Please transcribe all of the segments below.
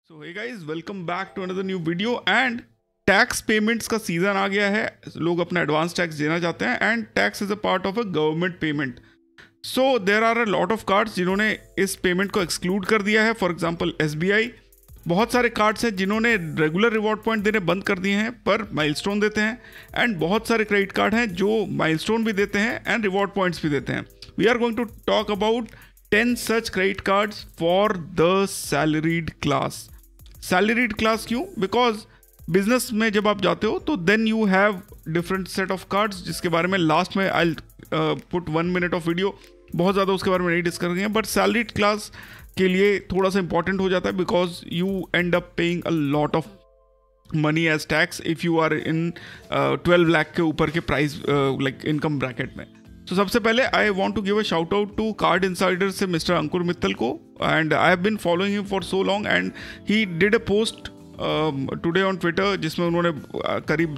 So hey guys, welcome back to another new video. And tax payments का season आ गया है। लोग अपना एडवांस टैक्स देना चाहते हैं and tax is a part of a government payment. So there are a lot of cards जिन्होंने इस पेमेंट को एक्सक्लूड कर दिया है। For example SBI. बहुत सारे कार्ड्स हैं जिन्होंने रेगुलर रिवॉर्ड पॉइंट देने बंद कर दिए हैं पर माइलस्टोन देते हैं। एंड बहुत सारे क्रेडिट कार्ड हैं जो माइलस्टोन भी देते हैं एंड रिवॉर्ड पॉइंट्स भी देते हैं। We are going to talk about 10 such credit cards for the salaried class. Salaried class क्यों? Because बिजनेस में जब आप जाते हो तो then you have different set of cards, जिसके बारे में लास्ट में I put 1 minute of video. बहुत ज़्यादा उसके बारे में नहीं डिस्कस करेंगे, बट सैलरीड क्लास के लिए थोड़ा सा इंपॉर्टेंट हो जाता है because you end up paying a lot of money as tax if you are in 12 lakh के ऊपर के प्राइस लाइक इनकम ब्रैकेट में। तो सबसे पहले I want to give a shout out to card insider से मिस्टर अंकुर मित्तल को। And I have been following him for so long and he did a post today on Twitter जिसमें उन्होंने करीब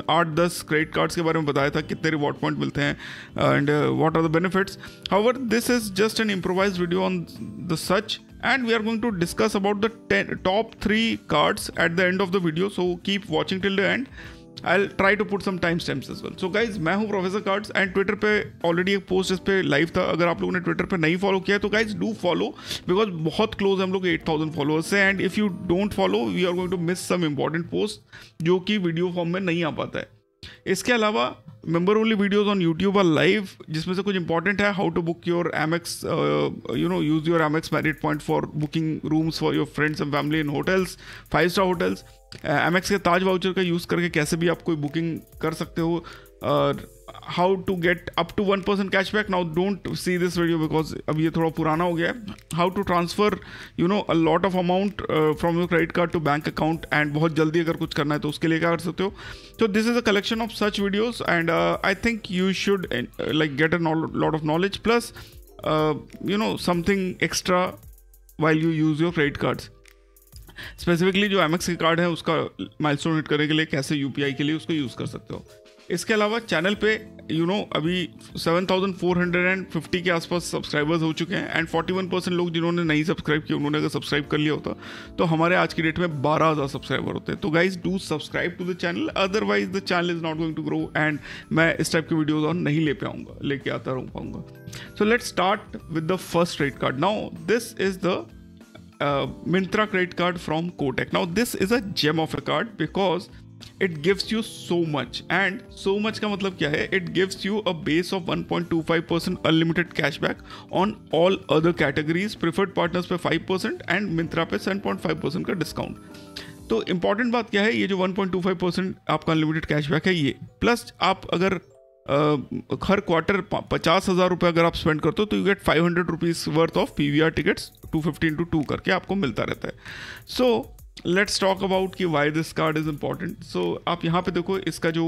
8-10 credit cards के बारे में बताया था, कितने रिवॉर्ड पॉइंट मिलते हैं and what are the benefits. However this is just an improvised video on the such and we are going to discuss about the top 3 cards at the end of the video, so keep watching till the end. I'll try to put some timestamps as well. So guys, मैं हूँ professor cards and Twitter पे already एक post इस पे live था। अगर आप लोगों ने ट्विटर पे नहीं फॉलो किया है तो गाइज डू फॉलो बिकॉज बहुत क्लोज हम लोग 8000 फॉलोअर्स से। And if you don't follow we are going to miss some important post जो कि वीडियो फॉर्म में नहीं आ पाता है। इसके अलावा member only videos on YouTube are live, जिसमें से कुछ इंपॉर्टेंट है how to book your Amex, use your Amex merit point for booking rooms for your friends and family in hotels, 5-star hotels. Amex के Taj voucher का use करके कैसे भी आप कोई बुकिंग कर सकते हो। How to get up to 1% cashback. Now don't see this video because अब ये थोड़ा पुराना हो गया है। How to transfer a lot of amount from your credit card to bank account and बहुत जल्दी अगर कुछ करना है तो उसके लिए क्या कर सकते हो। तो this is a collection of such videos and I think you should like get a lot of knowledge plus something extra while you use your credit cards। Specifically जो एमएक्स के कार्ड है उसका माइलस्टोन हिट करने के लिए कैसे UPI के लिए उसको यूज़ कर सकते हो। इसके अलावा चैनल पे अभी 7450 के आसपास सब्सक्राइबर्स हो चुके हैं एंड 41% लोग जिन्होंने नहीं सब्सक्राइब किया उन्होंने अगर सब्सक्राइब कर लिया होता तो हमारे आज की डेट में 12000 सब्सक्राइबर होते हैं। तो guys do subscribe to the channel, otherwise the channel is not going to grow and मैं इस टाइप के वीडियोज और नहीं लेके आता रह पाऊंगा। So let's start with the first credit card. Now this is the Myntra credit card from Kotak. Now this is a gem of a card because it gives you so much, and so much का मतलब क्या है? It gives you a base of 1.25% unlimited cashback on all other categories, preferred partners पे 5% and Myntra पे 7.5% का discount. तो important बात क्या है, ये जो 1.25% आपका अनलिमिटेड कैशबैक है ये, प्लस आप अगर हर क्वार्टर 50,000 रुपये अगर आप स्पेंड करते हो तो you get 500 rupees worth of PVR tickets 250x2 करके आपको मिलता रहता है। सो लेट्स टॉक अबाउट कि why this card is important. So आप यहाँ पे देखो इसका जो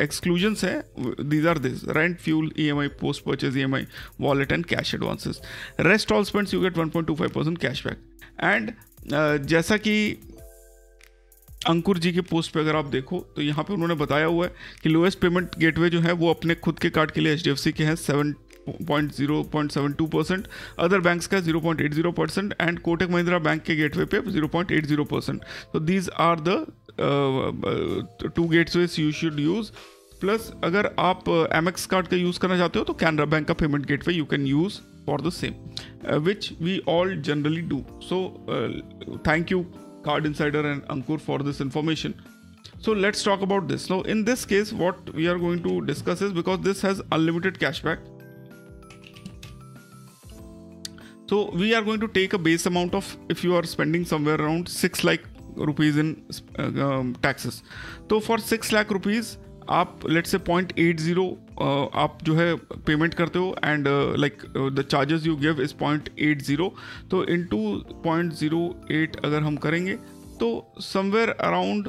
एक्सक्लूजन्स है, these are this: rent, fuel, EMI, post purchase EMI, wallet and cash advances. Rest all spends you get 1.25% cashback. And जैसा कि अंकुर जी के पोस्ट पे अगर आप देखो तो यहाँ पे उन्होंने बताया हुआ है कि लोएस्ट पेमेंट गेटवे जो है वो अपने खुद के कार्ड के लिए एचडीएफसी के हैं 7.072%, अदर बैंक्स का 0.80% एंड कोटक महिंद्रा बैंक के गेटवे पे 0.80%। तो these are the 2 gateways you should use. Plus अगर आप एमएक्स कार्ड का यूज़ करना चाहते हो तो कैनरा बैंक का payment gateway you can use for the same, which we all generally do. So thank you Card Insider and Ankur for this information. So let's talk about this. Now in this case what we are going to discuss is, because this has unlimited cashback, so we are going to take a base amount of, if you are spending somewhere around 6 lakh rupees in taxes, तो for 6 lakh rupees आप let's say 0.80 आप जो है payment करते हो and like the charges you give is 0.80, तो into 0.08 अगर हम करेंगे तो समवेयर अराउंड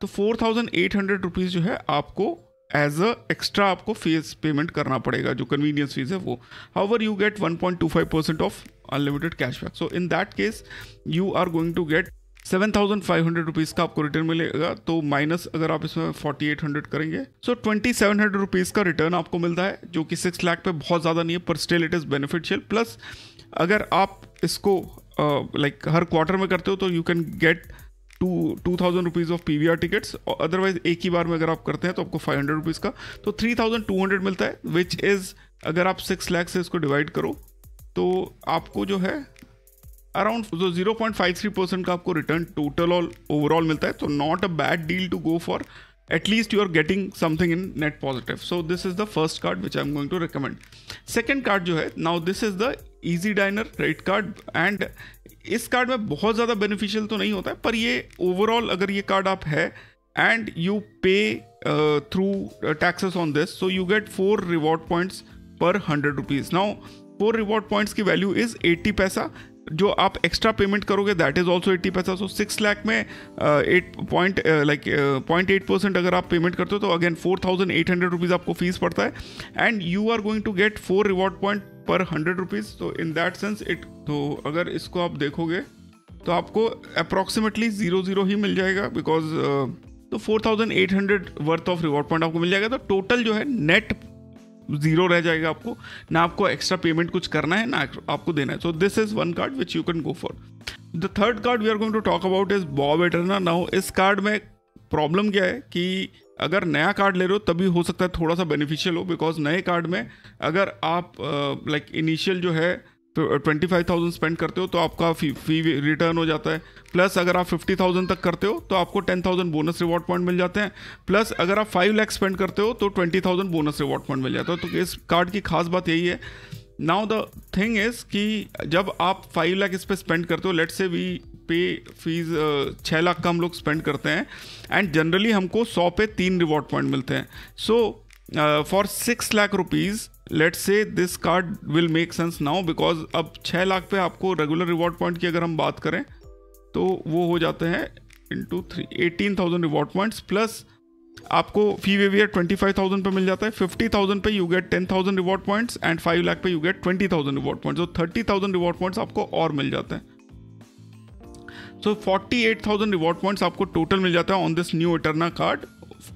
तो 4800 रुपीज़ जो है आपको एज अ एक्स्ट्रा आपको फीस पेमेंट करना पड़ेगा, जो कन्वीनियंस फीस है वो। However you get 1.25% of unlimited cashback. So in that case you are going to get 7,500 rupees का आपको रिटर्न मिलेगा। तो माइनस अगर आप इसमें 4800 करेंगे सो 2700 रुपीज़ का रिटर्न आपको मिलता है, जो कि 6 लाख पे बहुत ज़्यादा नहीं है पर still it is beneficial. Plus अगर आप इसको लाइक हर क्वार्टर में करते हो तो you can get 2,000 rupees of PVR tickets, otherwise एक ही बार में अगर आप करते हैं तो आपको 500 रुपीज़ का, तो 3,200 मिलता है, विच इज़ अगर आप 6 लाख से इसको डिवाइड करो तो आपको जो है अराउंड 0.53% का आपको रिटर्न टोटल और ओवरऑल मिलता है. तो not a bad deal to go for. At least you are getting something in net positive. So this is the first card which I'm going to recommend. Second card जो है, now this is the Easy Diner credit card, and इस card में बहुत ज़्यादा beneficial तो नहीं होता है, पर ये ओवरऑल अगर ये कार्ड आप है and you pay through taxes on this, so you get 4 reward points per 100 rupees. Now 4 reward points की वैल्यू is 80 पैसा. जो आप एक्स्ट्रा पेमेंट करोगे दैट इज ऑल्सो 80 पैसा. सो 6 लाख में 0.8% अगर आप पेमेंट करते हो तो अगेन 4,800 रुपीज़ आपको फीस पड़ता है, and you are going to get 4 reward point per 100 rupees. तो इन दैट सेंस इट, तो अगर इसको आप देखोगे तो आपको अप्रॉक्सीमेटली 0 ही मिल जाएगा, बिकॉज तो 4,800 वर्थ ऑफ रिवॉर्ड पॉइंट आपको मिल जाएगा. तो टोटल जो है नेट 0 रह जाएगा. आपको ना आपको एक्स्ट्रा पेमेंट कुछ करना है ना आपको देना है. So this is one card which you can go for. The third card we are going to talk about is BOB Eterna. Now इस कार्ड में प्रॉब्लम क्या है कि अगर नया कार्ड ले रहे हो तभी हो सकता है थोड़ा सा बेनिफिशियल हो, बिकॉज नए कार्ड में अगर आप लाइक इनिशियल जो है 25,000 स्पेंड करते हो तो आपका फी रिटर्न हो जाता है. प्लस अगर आप 50,000 तक करते हो तो आपको 10,000 बोनस रिवॉर्ड पॉइंट मिल जाते हैं. प्लस अगर आप 5 लाख स्पेंड करते हो तो 20,000 बोनस रिवॉर्ड पॉइंट मिल जाता है. तो इस कार्ड की खास बात यही है. नाउ द थिंग इज कि जब आप 5 लाख इस पर स्पेंड करते हो, लेट्स से वी पे फीस 6 लाख का हम लोग स्पेंड करते हैं, एंड जनरली हमको 100 पे 3 रिवॉर्ड पॉइंट मिलते हैं. So for 6 lakh rupees let's say this card will make sense now, because अब 6 लाख पे आपको रेगुलर रिवॉर्ड पॉइंट की अगर हम बात करें तो वो हो जाते हैं इंटू 3 18,000 रिवॉर्ड पॉइंट्स, प्लस आपको फी वेवियर 25,000 पे मिल जाता है. 50,000 पे you get 10,000 reward points, and 5 lakh पे यू गेट 20,000 रिवॉर्ड पॉइंट्स. तो 30,000 रिवॉर्ड पॉइंट्स आपको और मिल जाते हैं. सो 48,000 रिवॉर्ड पॉइंट्स आपको टोटल मिल जाता है on this new Eterna card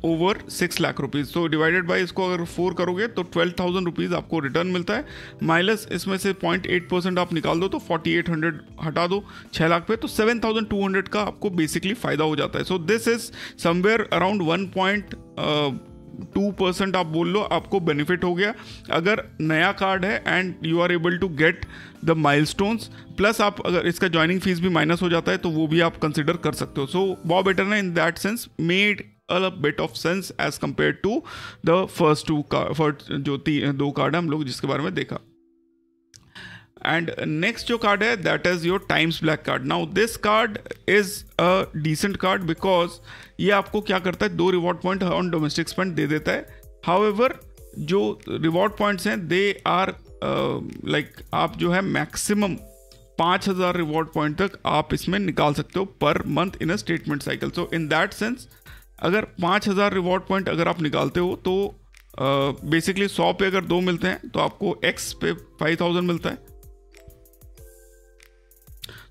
over 6 lakh rupees. तो डिवाइडेड बाय इसको अगर 4 करोगे तो 12,000 रुपीज़ आपको रिटर्न मिलता है. माइनस इसमें से 0.8% आप निकाल दो तो 4,800 हटा दो 6 लाख पे, तो 7,200 का आपको बेसिकली फ़ायदा हो जाता है. So this is somewhere around 1.2% आप बोल लो आपको बेनिफिट हो गया अगर नया कार्ड है, and you are able to get the milestones. Plus आप अगर इसका ज्वाइनिंग फीस भी माइनस हो जाता है तो वो भी आप कंसिडर कर सकते हो. So BOB Eterna in that sense made a bit of sense as compared to the first two जो 2 कार्ड है हम लोग जिसके बारे में देखा. एंड नेक्स्ट जो कार्ड है that is your Times Black card. Now this card is a decent card, because ये आपको क्या करता है 2 reward point on domestic spend दे देता है. हाउएवर जो रिवॉर्ड पॉइंट्स हैं दे आर लाइक आप जो है मैक्सिमम 5,000 रिवॉर्ड पॉइंट तक आप इसमें निकाल सकते हो per month in a statement cycle. So in that sense अगर 5,000 रिवॉर्ड पॉइंट अगर आप निकालते हो तो बेसिकली 100 पे अगर 2 मिलते हैं तो आपको X पे 5,000 मिलता है.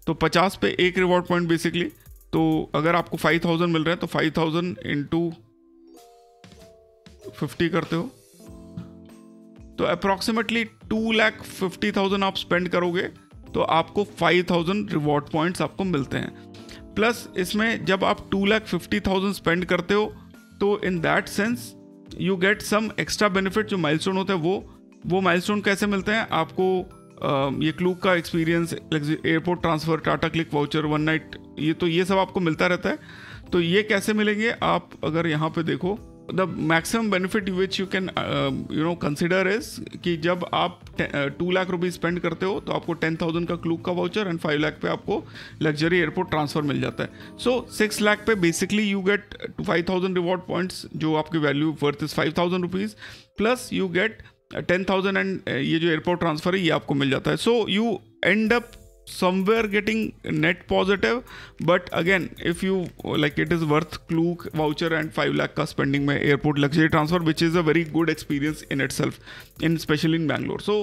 तो 50 पे 1 रिवॉर्ड पॉइंट बेसिकली. तो अगर आपको 5,000 मिल रहा है तो 5,000 इंटू 50 करते हो तो अप्रॉक्सीमेटली 2,50,000 आप स्पेंड करोगे तो आपको 5,000 रिवॉर्ड पॉइंट्स आपको मिलते हैं. प्लस इसमें जब आप 2,50,000 स्पेंड करते हो तो in that sense you get some extra benefit. जो माइलस्टोन होता है वो माइलस्टोन कैसे मिलते हैं आपको, ये क्लूक का experience, airport transfer, Tata click voucher, 1 night, ये सब आपको मिलता रहता है. तो ये कैसे मिलेंगे आप अगर यहाँ पे देखो, the maximum benefit which you can consider is कि जब आप 2 लाख रुपीज़ स्पेंड करते हो तो आपको 10,000 का क्लूक का वाउचर, एंड 5 लाख पे आपको लग्जरी एयरपोर्ट ट्रांसफ़र मिल जाता है. सो 6 लाख पे basically you get 5,000 reward points जो आपकी value worth is 5,000 rupees, plus you get 10,000 and ये जो एयरपोर्ट ट्रांसफ़र है ये आपको मिल जाता है. सो you end up somewhere getting net positive, but again if you like it is worth Klook voucher and 5 lakh ka spending mein airport luxury transfer, which is a very good experience in itself, especially in Bangalore. So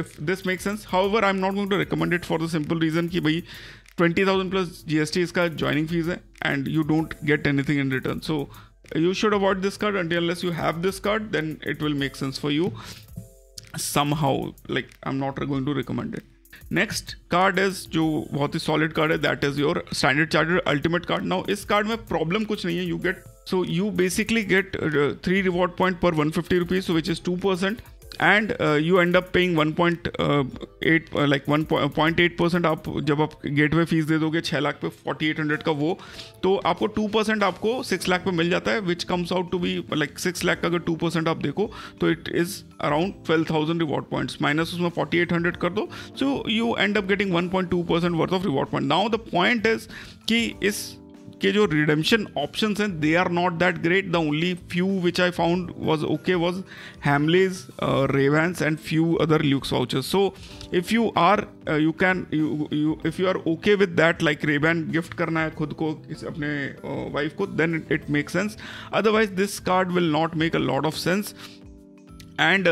if this makes sense, however I'm not going to recommend it for the simple reason ki bhai 20,000 plus GST iska joining fees hai and you don't get anything in return. So you should avoid this card unless you have this card, then it will make sense for you somehow. Like I'm not going to recommend it. Next card is जो बहुत ही solid card है, that is your standard chartered ultimate card. Now इस card में problem कुछ नहीं है, you get, so you basically get 3 reward point per 150 rupees, so which is 2%, and you end up paying 1.8% आप जब आप गेटवे फीस दे दोगे 6 लाख पे 4800 का वो, तो आपको 2% आपको 6 लाख पे मिल जाता है, which comes out to be like 6 lakh का अगर 2% आप देखो तो it is around 12,000 reward points, minus उसमें 4800 कर दो, so you end up getting 1.2% worth of reward point. Now the point is कि इस के जो रिडेम्पशन ऑप्शंस हैं they are not that great. The only few which I found was okay was Hamleys, Ray-Bans and few other Lux vouchers. So if you are if you are okay with that, like Ray-Ban gift करना है खुद को अपने wife को, then it makes sense. Otherwise this card will not make a lot of sense. And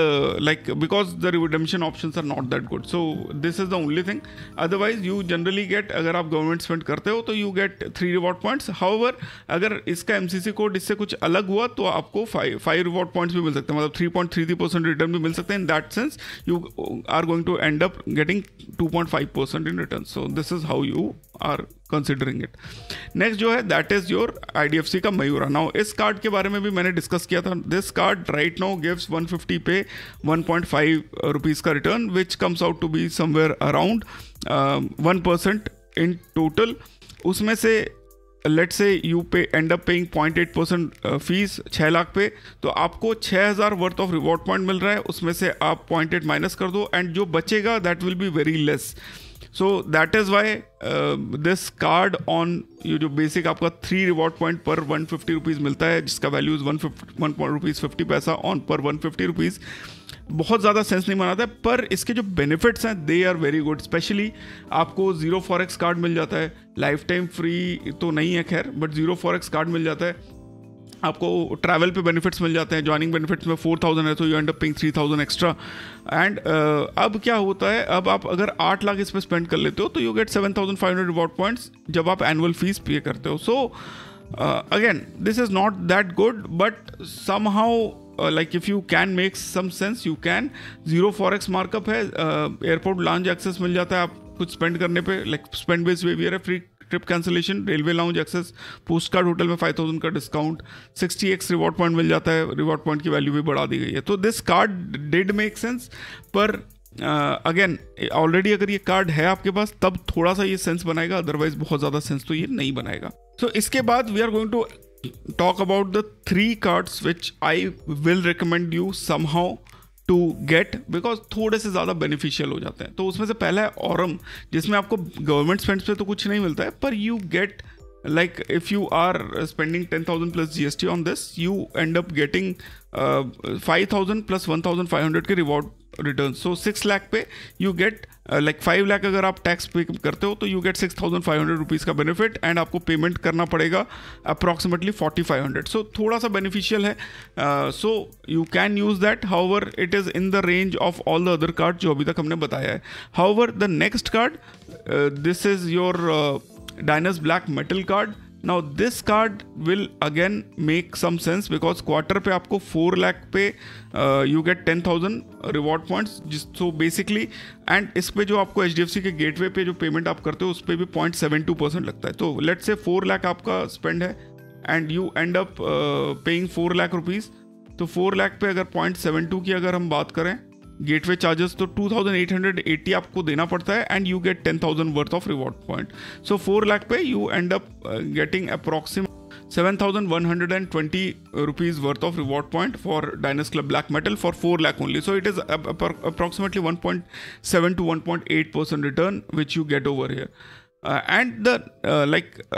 like because the redemption options are not that good, so this is the only thing. Otherwise you generally get, अगर आप government spend करते हो तो you get 3 reward points. However अगर इसका MCC code इससे कुछ अलग हुआ तो आपको 5 reward points भी मिल सकते हैं, मतलब 3.33% रिटर्न भी मिल सकते हैं. In that sense you are going to end up getting 2.5% in return. So this is how you are considering it. Next जो है दैट इज योर IDFC का मयूरा. नाउ इस कार्ड के बारे में भी मैंने डिस्कस किया था. This card right now gives 150 पे 1.5 रुपीज़ का return, which comes out to be somewhere around 1% in total. उसमें से let's say you pay end up paying 0.8% fees 6 lakh पे, तो आपको 6000 वर्थ ऑफ रिवॉर्ड पॉइंट मिल रहा है. उसमें से आप 0.8 माइनस कर दो एंड जो बचेगा that will be very less. So that is why this card on ये जो बेसिक आपका 3 रिवॉर्ड पॉइंट पर 150 रुपीज़ मिलता है, जिसका वैल्यू इज़ 1 रुपीज़ 50 पैसा ऑन पर 150 रुपीज़, बहुत ज़्यादा सेंस नहीं बनाता है. पर इसके जो बेनिफिट्स हैं they are very good. Specially आपको 0 फॉरेक्स कार्ड मिल जाता है, लाइफ टाइम फ्री तो नहीं है खैर, बट 0 फॉरेक्स कार्ड मिल जाता है. आपको ट्रैवल पे बेनिफिट्स मिल जाते हैं. ज्वाइनिंग बेनिफिट्स में 4000 है तो you end up paying 3000 extra. And अब क्या होता है, अब आप अगर 8 लाख इस पर स्पेंड कर लेते हो तो यू गेट 7500 रिवॉर्ड पॉइंट्स जब आप एनुअल फीस पे करते हो. So again this is not that good, but somehow like if you can make some sense you can. 0 forex markup है, एयरपोर्ट लाउंज एक्सेस मिल जाता है आप कुछ स्पेंड करने पे, लाइक स्पेंड बेस्ड बिहेवियर है. Free trip cancellation, railway lounge access, post card hotel में 5000 का डिस्काउंट, 60x रिवॉर्ड पॉइंट मिल जाता है. रिवॉर्ड पॉइंट की वैल्यू भी बढ़ा दी गई है. तो this card did make sense, पर अगेन ऑलरेडी अगर ये कार्ड है आपके पास तब थोड़ा सा ये सेंस बनाएगा, अदरवाइज बहुत ज़्यादा सेंस तो ये नहीं बनाएगा. सो इसके बाद we are going to talk about the 3 cards which I will recommend you somehow to get, because थोड़े से ज़्यादा बेनिफिशियल हो जाते हैं. तो उसमें से पहला है ऑरम, जिसमें आपको गवर्नमेंट स्पेंड्स पे तो कुछ नहीं मिलता है, पर you get like if you are spending 10,000 plus GST on this, you end up getting 5,000 plus 1,500 के reward returns. So 6 lakh पे you get like 5 lakh अगर आप टैक्स पे करते हो तो you get 6,500 रुपीज़ का बेनिफिट, एंड आपको पेमेंट करना पड़ेगा approximately 4,500. So थोड़ा सा बेनिफिशियल है. So you can use that. However, it is in the range of all the other cards जो अभी तक हमने बताया है. However, the next card, this is your Dynas Black Metal card. Now this card will again make some sense because quarter पे आपको 4 लाख पे you get 10,000 reward points. So basically and इस पे जो आपको HDFC के गेटवे पे जो पेमेंट आप करते हो उस पर भी 0.72% लगता है. तो लेट्स से 4 लाख आपका स्पेंड है and you end up paying 4 lakh rupees. तो 4 लाख पे अगर 0.72 की अगर हम बात करें गेटवे चार्जेस तो 2,880 आपको देना पड़ता है, and you get 10,000 worth of reward point. So 4 lakh पे you end up getting approximate 7,120 rupees worth of reward point for Dynas Club Black Metal for 4 lakh only. So it is approximately 1.7 to 1.8% return which you get over here. And the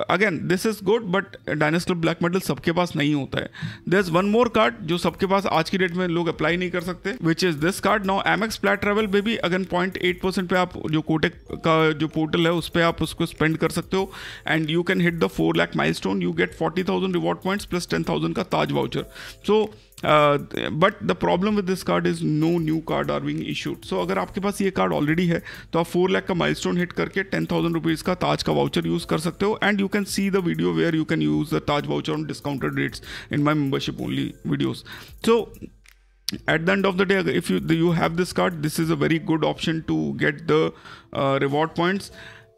again this is good, but Dynas Club Black Metal सबके पास नहीं होता है. There's one more card जो सबके पास आज की date में लोग अप्लाई नहीं कर सकते, which is this card. Now Amex Plat Travel पे भी अगर 0.8% पे आप जो कोटेक का जो पोर्टल है उस पर आप उसको स्पेंड कर सकते हो, and you can hit the 4 lakh milestone. You get 40,000 reward points plus 10,000 का Taj voucher. So but the problem with this card is no new card are being issued. So अगर आपके पास ये कार्ड ऑलरेडी है तो आप 4 लाख का माइलस्टोन हिट करके 10,000 rupees का ताज का वाउचर यूज़ कर सकते हो, and you can see the video where you can use the Taj voucher on discounted rates in my membership only videos. So at the end of the day, if you have this card, this is a very good option to get the reward points,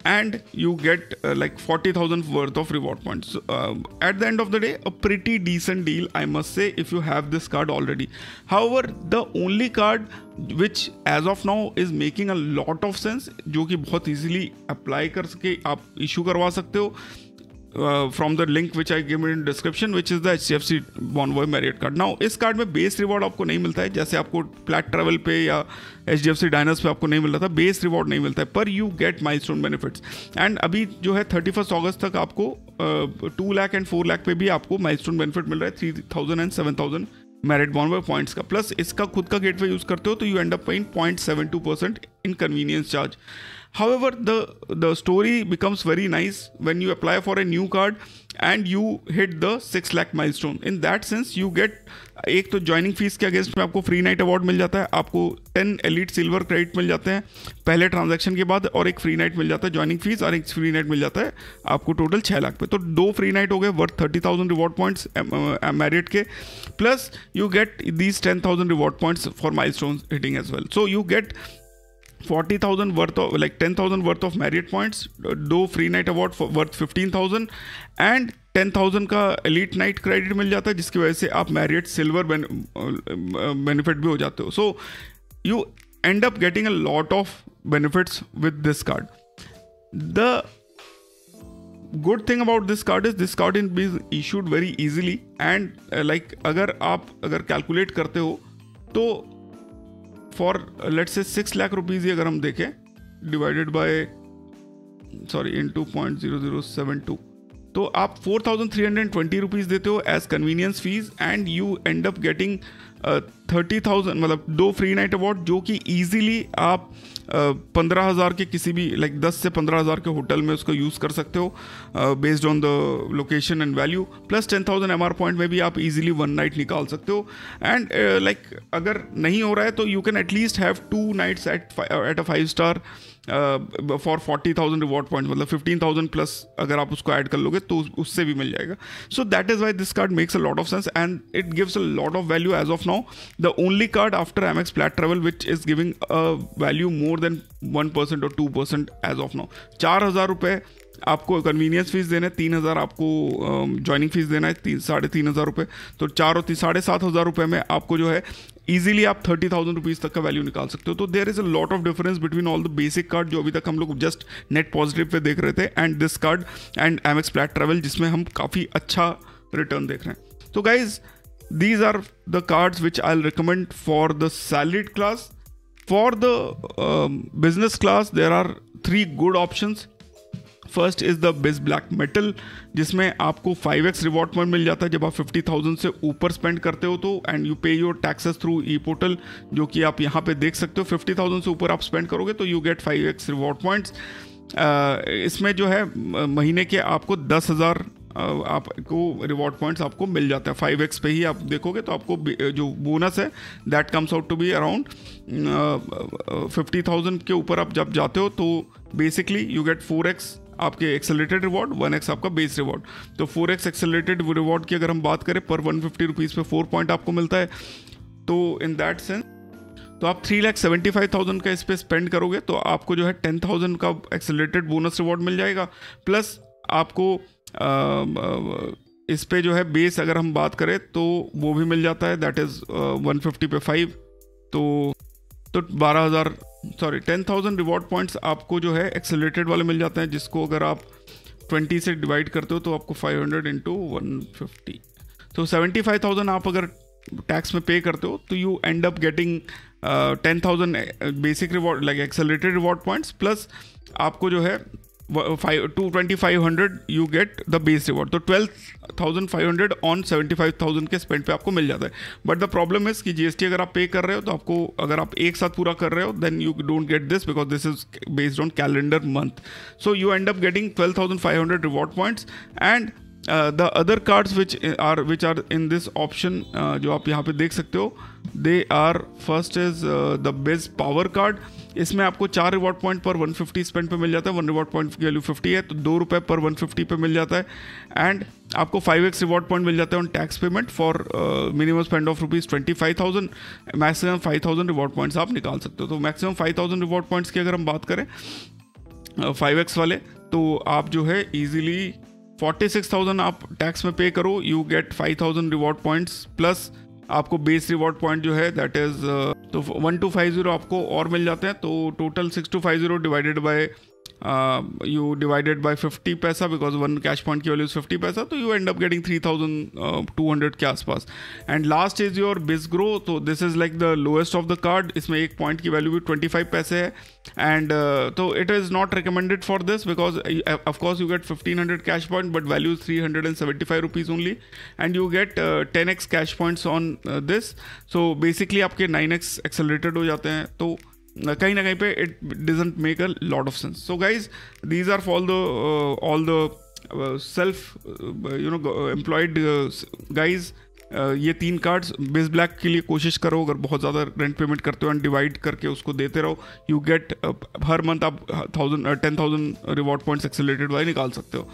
and you get like 40,000 worth of reward points. At the end of the day, a pretty decent deal, I must say, if you have this card already. However, the only card which as of now is making a lot of sense, जो कि बहुत easily apply कर सके, आप issue करवा सकते हो, from the link which I give in description, which is the HDFC Bonvoy Marriott card. Now इस कार्ड में बेस रिवॉर्ड आपको नहीं मिलता है, जैसे आपको प्लैट ट्रैवल पे या HDFC डायनर्स पे आपको नहीं मिल रहा था, बेस रिवॉर्ड नहीं मिलता है, पर you get milestone benefits. And अभी जो है 31 अगस्त तक आपको 2 लाख एंड 4 लाख पे भी आपको माइलस्टोन बेनिफिट मिल रहा है, 3,000 एंड 7,000 Marriott Bonvoy पॉइंट्स का. प्लस इसका खुद का गेटवे यूज करते हो तो you end up paying 0.72% in convenience charge. However, the story becomes very nice when you apply for a new card and you hit the 6 lakh milestone. In that sense, you get एक तो joining fees के against में आपको free night award मिल जाता है, आपको 10 elite silver credit मिल जाते हैं पहले ट्रांजैक्शन के बाद, और एक फ्री नाइट मिल जाता है ज्वाइनिंग फीस, और एक फ्री नाइट मिल जाता है आपको टोटल 6 लाख पे. तो 2 फ्री नाइट हो गए वर्थ 30,000 रिवॉर्ड पॉइंट्स मैरिट के, plus you get these 10,000 reward points for milestone hitting as well. So you get 40,000 worth of, like 10,000 worth of Marriott points, 2 free night award worth 15,000 and 10,000 का elite night credit मिल जाता है, जिसकी वजह से आप Marriott silver benefit भी हो जाते हो. So you end up getting a lot of benefits with this card. The good thing about this card is this card is issued very easily, and like अगर calculate करते हो तो for let's say 6 lakh rupees ही अगर हम देखें divided by into 0.0072, तो आप 4,320 rupees देते हो as convenience fees, and you end up getting 30,000, मतलब 2 फ्री नाइट अवार्ड, जो कि ईजिली आप 15,000 के किसी भी 10 से 15,000 के होटल में उसको यूज़ कर सकते हो based on the location and value, plus 10,000 MR point में भी आप इजीली 1 नाइट निकाल सकते हो. एंड अगर नहीं हो रहा है तो you can at least have 2 nights at a 5 star for 40,000 reward point, मतलब 15,000 प्लस अगर आप उसको ऐड कर लोगे तो उससे भी मिल जाएगा. So that is why this card makes a lot of sense and it gives a lot of value as of now. The only card after Amex Plaid Travel which is giving a value more than 1% or 2% as of now. 4,000 रुपये आपको convenience fees देना है, 3,000 आपको joining fees देना है, 3,500 रुपये, तो 4 और 7,500 रुपये में आपको जो है ईजिली आप 30,000 रुपीज़ तक का वैल्यू निकाल सकते हो. तो there is a lot of difference between all the basic card जो अभी तक हम लोग जस्ट नेट पॉजिटिव पे देख रहे थे, and this card and Amex Plaid Travel जिसमें हम काफ़ी अच्छा रिटर्न देख रहे हैं. तो guys, these are the cards which I'll recommend for the salaried class. For the business class, there are 3 good options. First is the Biz Black Metal, जिसमें आपको 5x रिवॉर्ड पॉइंट मिल जाता है जब आप 50,000 से ऊपर स्पेंड करते हो तो, एंड यू पे your taxes through E portal, जो कि आप यहाँ पे देख सकते हो. 50,000 से ऊपर आप स्पेंड करोगे तो you gate 5x reward points. इसमें जो है महीने के आपको 10,000 आपको रिवॉर्ड पॉइंट्स आपको मिल जाता है. 5x पे ही आप देखोगे तो आपको जो बोनस है that comes out to be around 50,000 के ऊपर आप जब जाते हो तो बेसिकली यू गेट 4x आपके एक्सेलरेटेड रिवॉर्ड, 1x आपका बेस रिवॉर्ड. तो 4x एक्सेलरेटेड रिवॉर्ड की अगर हम बात करें पर 150 रुपीज़ पे 4 पॉइंट आपको मिलता है. तो इन दैट सेंस तो आप 3,75,000 का इस पर स्पेंड करोगे तो आपको जो है 10,000 का एक्सेलरेटेड बोनस रिवॉर्ड मिल जाएगा, प्लस आपको इस पे जो है बेस अगर हम बात करें तो वो भी मिल जाता है, दैट इज़ 150 पे 5, तो 10,000 रिवॉर्ड पॉइंट्स आपको जो है एक्सेलरेटेड वाले मिल जाते हैं, जिसको अगर आप 20 से डिवाइड करते हो तो आपको 500 इंटू 150, तो 75,000 आप अगर टैक्स में पे करते हो तो you end up getting 10,000 basic reward like accelerated reward points, plus आपको जो है 2,500 you get the base reward, तो 12,500 ऑन 75,000 के स्पेंड पे आपको मिल जाता है. बट द प्रॉब्लम इज कि GST अगर आप पे कर रहे हो तो आपको, अगर आप एक साथ पूरा कर रहे हो then you don't get this because this is based on calendar month. So you end up getting 12,500 reward points. And the other cards which are in this option जो आप यहाँ पे देख सकते हो, they are first is the biz power card. इसमें आपको 4 reward point पर 150 स्पेंड पे मिल जाता है, 1 रिवॉर्ड पॉइंट की वैल्यू 50 है, तो 2 रुपये पर 150 पे मिल जाता है। एंड आपको 5x रिवॉर्ड पॉइंट मिल जाता है on tax payment for minimum spend of ₹25,000, maximum 5,000 reward points आप निकाल सकते हो। तो मैक्सिमम 5,000 रिवॉर्ड पॉइंट्स की अगर हम बात करें 5x वाले, तो आप जो है ईजिली 46,000 आप टैक्स में पे करो, you get 5,000 reward points plus आपको बेस रिवॉर्ड पॉइंट जो है दैट इज तो 1250 आपको और मिल जाते हैं। तो total 6250 divided by you divided by 50 पैसा, because one cash point की value is 50 पैसा, तो you end up getting 3200 के आसपास। एंड लास्ट इज योर बिज ग्रो, तो this is like the lowest of the card, इसमें एक पॉइंट की वैल्यू भी 25 पैसे है। एंड तो it is not recommended for this because of course you get 1500 cash point but value is 375 rupees only, and you gate 10x cash points on this. So basically आपके 9x accelerated हो जाते हैं, तो कहीं ना कहीं पे it doesn't make a lot of sense. So guys these are for all the self employed guys. ये 3 कार्ड्स बिज ब्लैक के लिए कोशिश करो, अगर बहुत ज़्यादा रेंट पेमेंट करते हो एंड डिवाइड करके उसको देते रहो, यू गेट हर मंथ आप 10,000 रिवॉर्ड पॉइंट्स एक्सेलरेटेड वाले निकाल सकते हो।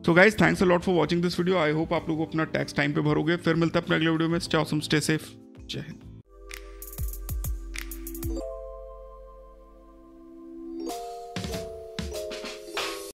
So guys thanks a lot for watching this video. I hope आप लोग अपना टैक्स टाइम पे भरोगे। फिर मिलता है अपने अगले वीडियो में। स्टे ऑसम, स्टे सेफ, जय हिंद।